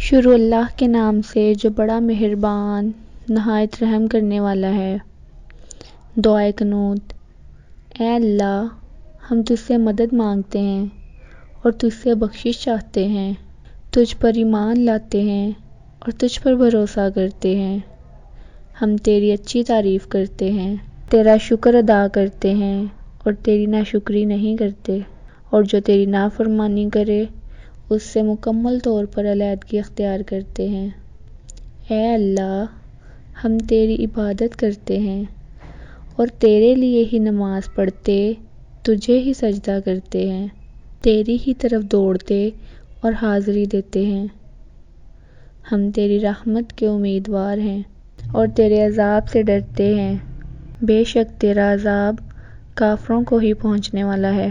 شروع اللہ کے نام سے جو بڑا مہربان نہایت رحم کرنے والا ہے۔ دعائے قنوت۔ اے اللہ، ہم تجھ سے مدد مانگتے ہیں اور تجھ سے بخشش چاہتے ہیں، تجھ پر ایمان لاتے ہیں اور تجھ پر بھروسہ کرتے ہیں۔ ہم تیری اچھی تعریف کرتے ہیں، تیرا شکر ادا کرتے ہیں اور تیری ناشکری نہیں کرتے، اور جو تیری نافرمانی کرے اس سے مکمل طور پر علیحدگی اختیار کرتے ہیں۔ اے اللہ، ہم تیری عبادت کرتے ہیں اور تیرے لیے ہی نماز پڑھتے، تجھے ہی سجدہ کرتے ہیں، تیری ہی طرف دوڑتے اور حاضری دیتے ہیں۔ ہم تیری رحمت کے امیدوار ہیں اور تیرے عذاب سے ڈرتے ہیں۔ بے شک تیرا عذاب کافروں کو ہی پہنچنے والا ہے۔